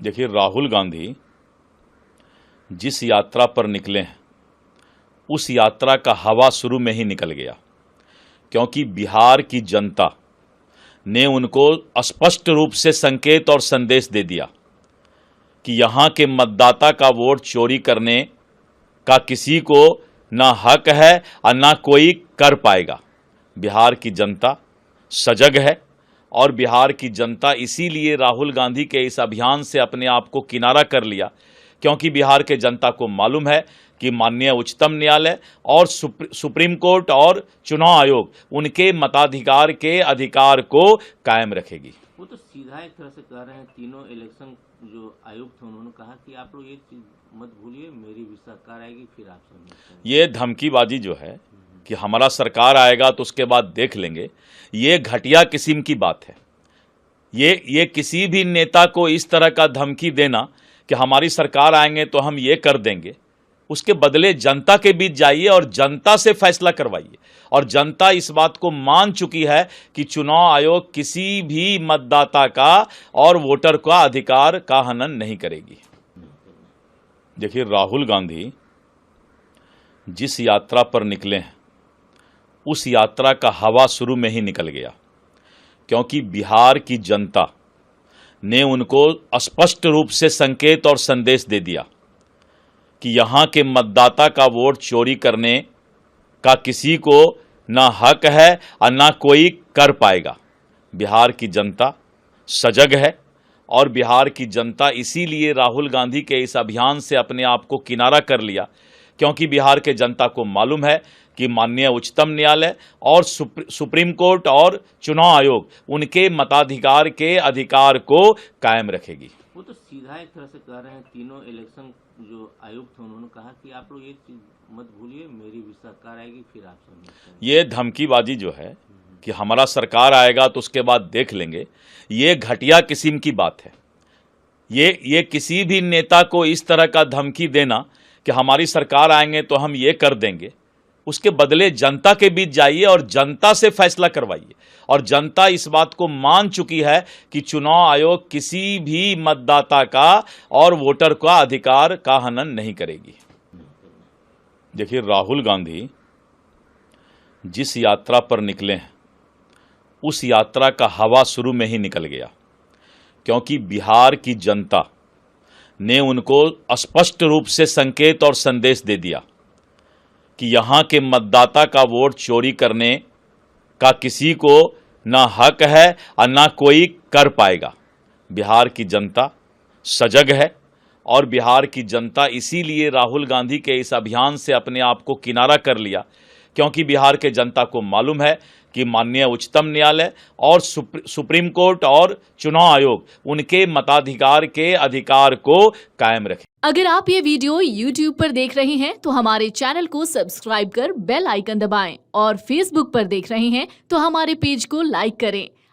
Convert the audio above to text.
देखिए, राहुल गांधी जिस यात्रा पर निकले हैं उस यात्रा का हवा शुरू में ही निकल गया, क्योंकि बिहार की जनता ने उनको स्पष्ट रूप से संकेत और संदेश दे दिया कि यहाँ के मतदाता का वोट चोरी करने का किसी को ना हक है और ना कोई कर पाएगा। बिहार की जनता सजग है और बिहार की जनता इसीलिए राहुल गांधी के इस अभियान से अपने आप को किनारा कर लिया, क्योंकि बिहार के जनता को मालूम है कि माननीय उच्चतम न्यायालय और सुप्रीम कोर्ट और चुनाव आयोग उनके मताधिकार के अधिकार को कायम रखेगी। वो तो सीधा एक तरह से कह रहे हैं, तीनों इलेक्शन जो आयुक्त थे उन्होंने कहा कि आप लोग एक चीज मत भूलिए, मेरी भी सरकार आएगी फिर आप समझेंगे। ये धमकीबाजी जो है कि हमारा सरकार आएगा तो उसके बाद देख लेंगे, ये घटिया किस्म की बात है। ये किसी भी नेता को इस तरह का धमकी देना कि हमारी सरकार आएंगे तो हम ये कर देंगे, उसके बदले जनता के बीच जाइए और जनता से फैसला करवाइए। और जनता इस बात को मान चुकी है कि चुनाव आयोग किसी भी मतदाता का और वोटर का अधिकार का हनन नहीं करेगी। देखिए, राहुल गांधी जिस यात्रा पर निकले हैं उस यात्रा का हवा शुरू में ही निकल गया, क्योंकि बिहार की जनता ने उनको स्पष्ट रूप से संकेत और संदेश दे दिया कि यहाँ के मतदाता का वोट चोरी करने का किसी को ना हक है और ना कोई कर पाएगा। बिहार की जनता सजग है और बिहार की जनता इसीलिए राहुल गांधी के इस अभियान से अपने आप को किनारा कर लिया, क्योंकि बिहार के जनता को मालूम है कि माननीय उच्चतम न्यायालय और सुप्रीम कोर्ट और चुनाव आयोग उनके मताधिकार के अधिकार को कायम रखेगी। वो तो सीधा एक तरह से कह रहे हैं, तीनों इलेक्शन जो आयुक्त थे उन्होंने कहा कि आप लोग एक चीज मत भूलिए, मेरी भी सरकार आएगी फिर आप समझेंगे। ये धमकीबाजी जो है कि हमारा सरकार आएगा तो उसके बाद देख लेंगे, ये घटिया किस्म की बात है। ये किसी भी नेता को इस तरह का धमकी देना कि हमारी सरकार आएंगे तो हम ये कर देंगे, उसके बदले जनता के बीच जाइए और जनता से फैसला करवाइए। और जनता इस बात को मान चुकी है कि चुनाव आयोग किसी भी मतदाता का और वोटर का अधिकार का हनन नहीं करेगी। देखिए, राहुल गांधी जिस यात्रा पर निकले हैं उस यात्रा का हवा शुरू में ही निकल गया, क्योंकि बिहार की जनता ने उनको स्पष्ट रूप से संकेत और संदेश दे दिया कि यहाँ के मतदाता का वोट चोरी करने का किसी को ना हक है और ना कोई कर पाएगा। बिहार की जनता सजग है और बिहार की जनता इसीलिए राहुल गांधी के इस अभियान से अपने आप को किनारा कर लिया, क्योंकि बिहार के जनता को मालूम है कि माननीय उच्चतम न्यायालय और सुप्रीम कोर्ट और चुनाव आयोग उनके मताधिकार के अधिकार को कायम रखे। अगर आप ये वीडियो YouTube पर देख रहे हैं तो हमारे चैनल को सब्सक्राइब कर बेल आइकन दबाएं, और Facebook पर देख रहे हैं तो हमारे पेज को लाइक करें।